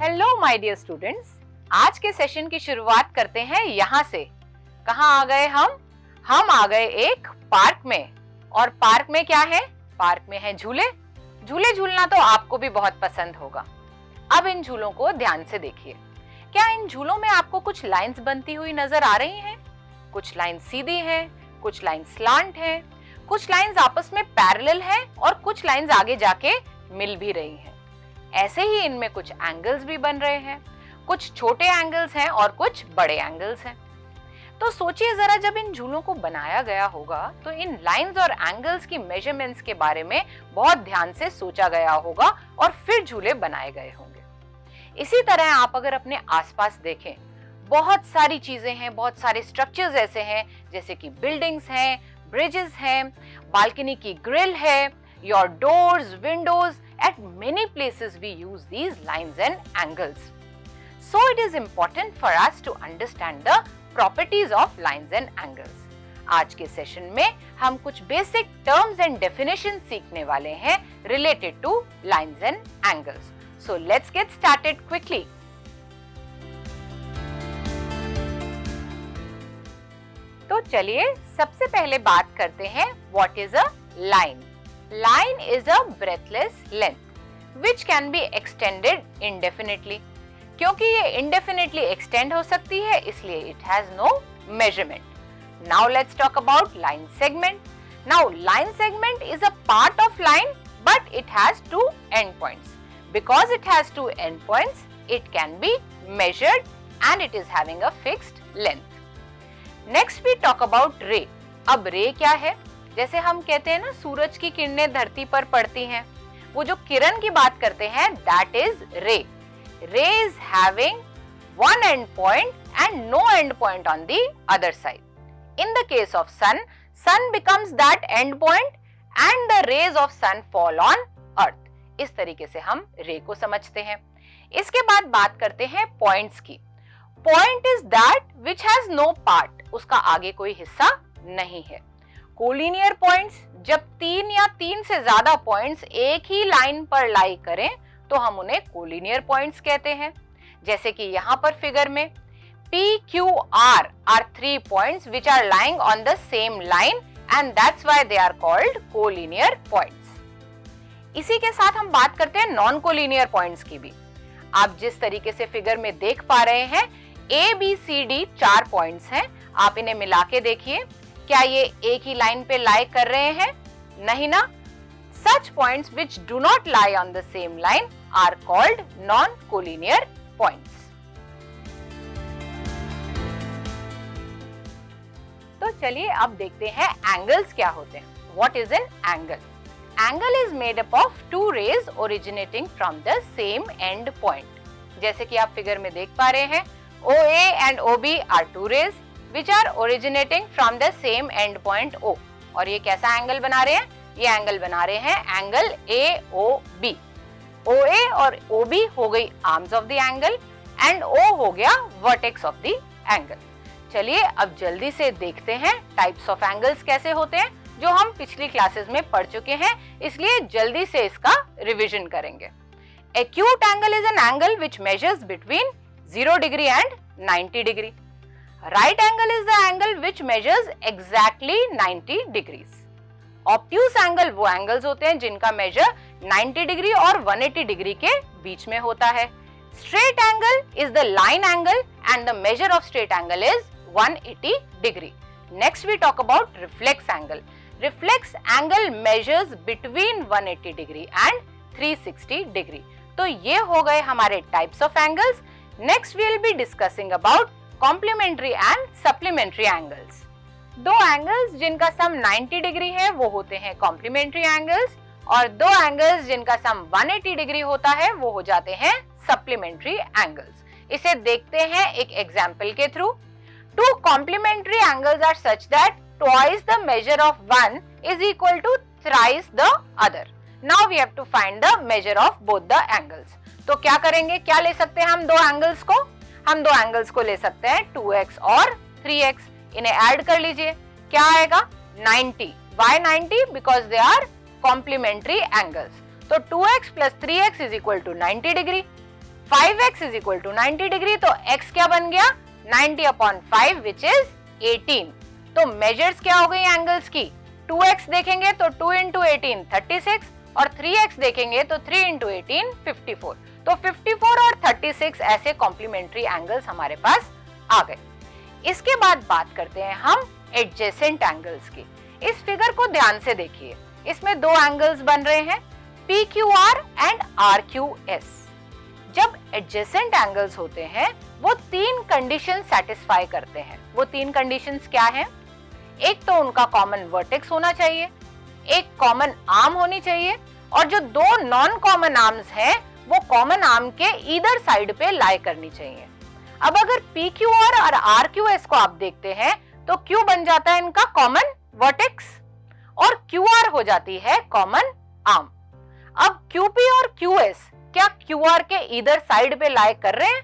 Hello my dear students, आज के session की शुरुआत करते हैं यहाँ से। कहाँ आ गए हम आ गए एक पार्क में। और पार्क में क्या है? पार्क में है झूले। झूले झूलना तो आपको भी बहुत पसंद होगा। अब इन झूलों को ध्यान से देखिए। क्या इन झूलों में आपको कुछ लाइंस बनती हुई नजर आ रही हैं? कुछ लाइंस सीधी हैं, कुछ लाइंस स्लांट हैं, कुछ लाइंस आपस में पैरेलल हैं और कुछ लाइंस आगे जाके मिल भी रही हैं। ऐसे ही इनमें कुछ एंगल्स भी बन रहे हैं। कुछ छोटे एंगल्स हैं और कुछ बड़े एंगल्स हैं। तो सोचिए जरा, जब इन झूलों को बनाया गया होगा तो इन लाइंस और एंगल्स की मेजरमेंट्स के बारे में बहुत ध्यान से सोचा गया होगा और फिर झूले बनाए गए होंगे। इसी तरह आप अगर अपने आसपास देखें, बहुत सारी चीजें हैं, बहुत सारे स्ट्रक्चर्स ऐसे हैं जैसे कि बिल्डिंग्स हैं, ब्रिजेस हैं, बालकनी की ग्रिल है, your doors, windows. At many places we use these lines and angles. So it is important for us to understand the properties of lines and angles. आज के सेशन में हम कुछ basic terms and definition सीखने वाले हैं related to lines and angles. So let's get started quickly. तो चलिए सबसे पहले बात करते हैं what is a line. Line is a breathless length which can be extended indefinitely. क्योंकि ये indefinitely extend हो सकती है, इसलिए it has no measurement. Now let's talk about line segment. Now line segment is a part of line but it has two endpoints. Because it has two endpoints, it can be measured and it is having a fixed length. Next we talk about ray. अब ray क्या है? जैसे हम कहते हैं ना, सूरज की किरणें धरती पर पड़ती हैं, वो जो किरण की बात करते हैं that is ray. Ray is having one end point and no end point on the other side. In the case of sun, sun becomes that end point and the rays of sun fall on earth. इस तरीके से हम ray को समझते हैं। इसके बाद बात करते हैं points की। Point is that which has no part. उसका आगे कोई हिस्सा नहीं है। कोलिनियर पॉइंट्स, जब तीन या तीन से ज्यादा पॉइंट्स एक ही लाइन पर लाई करें तो हम उन्हें कोलिनियर पॉइंट्स कहते हैं। जैसे कि यहाँ पर फिगर में P, Q, R are three points which are lying on the same line and that's why they are called collinear points. इसी के साथ हम बात करते हैं नॉन कोलिनियर पॉइंट्स की भी। आप जिस तरीके से फिगर में देख पा रहे हैं, A, B, C, D चार पॉइंट्स हैं। आप इन्हें मिला के देखिए, क्या ये एक ही लाइन पे लाई कर रहे हैं? नहीं ना। Such points which do not lie on the same line are called non-collinear points. तो चलिए अब देखते हैं एंगल्स क्या होते हैं। What is an angle? Angle is made up of two rays originating from the same end point. जैसे कि आप फिगर में देख पा रहे हैं, OA and OB are two rays which are originating from the same end point O. और ये कैसा एंगल बना रहे हैं? ये एंगल बना रहे हैं एंगल AOB. OA और OB हो गई arms of the angle and O हो गया वर्टेक्स ऑफ द एंगल। चलिए अब जल्दी से देखते हैं टाइप्स ऑफ एंगल्स कैसे होते हैं, जो हम पिछली क्लासेस में पढ़ चुके हैं, इसलिए जल्दी से इसका रिवीजन करेंगे। Acute angle is an angle which measures between 0 degree and 90 degree. Right angle is the angle which measures exactly 90 degrees. Obtuse angle वो एंगल्स होते हैं जिनका मेजर 90 डिग्री और 180 डिग्री के बीच में होता है। Straight angle is the line angle and the measure of straight angle is 180 degree. Next we talk about reflex angle. Reflex angle measures between 180 degree and 360 degree. तो ये हो गए हमारे types of angles. Next we will be discussing about complementary and supplementary angles. दो angles जिनका sum 90 degree है वो होते हैं कॉम्प्लीमेंट्री एंगल्स, और दो एंगल्स जिनका सम 180 डिग्री होता है वो हो जाते हैं सप्लीमेंट्री एंगल्स। इसे देखते हैं एक एग्जांपल के through. Two complementary angles are such that twice the measure of one is equal to thrice the other. Now we have to find the measure of both the angles. तो क्या करेंगे, क्या ले सकते हैं हम दो एंगल्स को? हम दो एंगल्स को ले सकते हैं 2x और 3x। इन्हें ऐड कर लीजिए, क्या आएगा? 90. Why 90? Because they are complementary angles. तो 2x plus 3x is equal to 90 degree. 5x is equal to 90 degree, तो x क्या बन गया 90/5 विच इज 18। तो मेजर्स क्या हो गई एंगल्स की, 2x देखेंगे तो 2 इंटू 18 36 और 3x देखेंगे तो 3 इंटू 18 54। तो 54 और 36 ऐसे कॉम्प्लीमेंट्री एंगल्स हमारे पास आ गए। इसके बाद बात करते हैं हम एडजेसेंट एंगल्स की। इस फिगर को ध्यान से देखिए, इसमें दो एंगल्स बन रहे हैं PQR एंड RQS। जब एडजेसेंट एंगल्स होते हैं वो तीन कंडीशन सेटिस्फाई करते हैं। वो तीन कंडीशंस क्या हैं? एक तो उनका कॉमन वर्टेक्स होना चाहिए, एक कॉमन आर्म होनी चाहिए, और जो दो नॉन कॉमन आर्म्स हैं वो कॉमन आर्म के ईदर साइड पे लाई करनी चाहिए। अब अगर PQR और RQS को आप देखते हैं तो Q बन जाता है इनका कॉमन वर्टेक्स और QR हो जाती है कॉमन आर्म। अब QP और QS क्या QR के ईदर साइड पे लाई कर रहे हैं?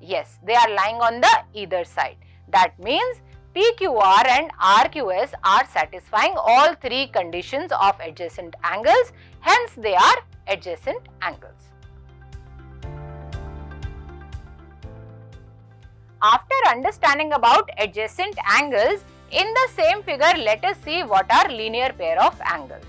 Yes, they are lying on the either side. That means PQR and RQS are satisfying all three conditions of adjacent angles, hence they are adjacent angles. After understanding about adjacent angles, in the same figure let us see what are linear pair of angles.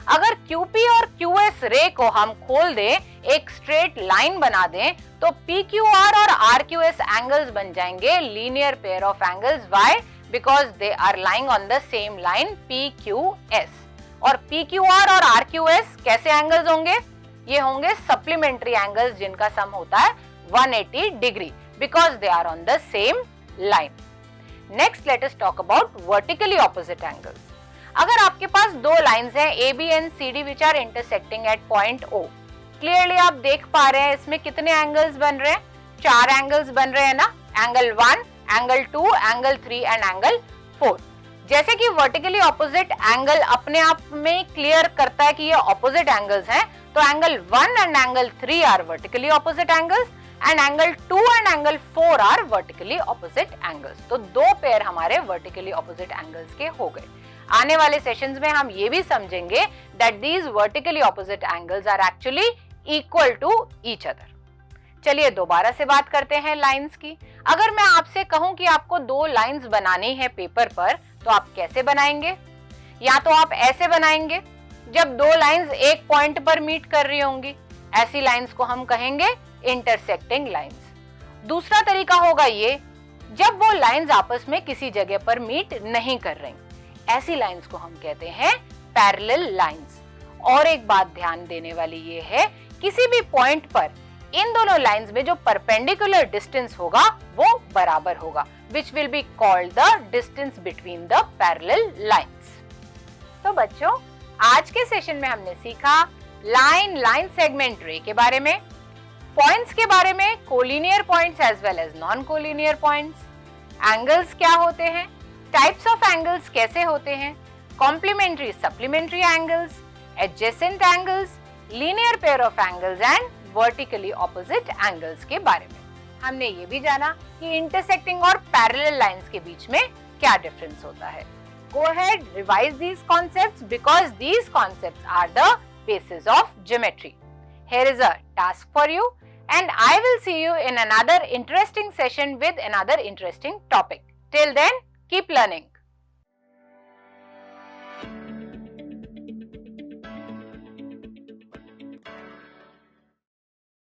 अगर QP और QS रे को हम खोल दें, एक straight line बना दें, तो PQR और RQS एंगल्स बन जाएंगे linear pair of angles. Why? Because they are lying on the same line PQS। और PQR और RQS कैसे एंगल्स होंगे? ये होंगे सप्लीमेंट्री एंगल्स जिनका सम होता है 180 degree, because they are on the same line. Next, let us talk about vertically opposite angles. अगर आपके पास दो लाइंस हैं AB and CD which are intersecting at point O, clearly आप देख पा रहे हैं इसमें कितने एंगल्स बन रहे हैं? चार एंगल्स बन रहे हैं ना, angle 1, angle 2, angle 3 and angle 4। जैसे कि वर्टिकली ऑपोजिट एंगल अपने आप में क्लियर करता है कि ये ऑपोजिट एंगल्स हैं, तो angle 1 and angle 3 are vertically opposite angles and angle 2 and angle 4 are vertically opposite angles. तो दो पेयर हमारे वर्टिकली ऑपोजिट एंगल्स के हो गए। आने वाले सेशंस में हम ये भी समझेंगे that these vertically opposite angles are actually equal to each other. चलिए दोबारा से बात करते हैं लाइंस की। अगर मैं आपसे कहूं कि आपको दो लाइंस बनानी है पेपर पर, तो आप कैसे बनाएंगे? या तो आप ऐसे बनाएंगे जब दो लाइंस एक पॉइंट पर मीट कर रही होंगी, ऐसी लाइंस को हम कहेंगे इंटरसेक्टिंग लाइंस। दूसरा तरीका होगा ये जब वो लाइंस आपस में किसी जगह पर मीट नहीं कर रही, ऐसी लाइंस को हम कहते हैं पैरेलल लाइंस। और एक बात ध्यान देने वाली ये है, किसी भी पॉइंट पर इन दोनों लाइंस में जो परपेंडिकुलर डिस्टेंस होगा वो बराबर होगा, which will be called the distance between the parallel lines। तो बच्चों, आज के सेशन में हमने सीखा लाइन सेगमेंट रे के बारे में, पॉइंट्स के बारे में, collinear points as well as non collinear points, angles क्या होते हैं, टाइप्स ऑफ एंगल्स कैसे होते हैं, complementary supplementary angles, adjacent angles, linear pair of angles and vertically opposite angles के बारे में। हमने ये भी जाना कि इंटरसेक्टिंग और पैरेलल लाइंस के बीच में क्या डिफरेंस होता है। Go ahead, revise these concepts because these concepts are the basis of geometry. Here is a task for you and I will see you in another interesting session with another interesting topic. Till then, keep learning.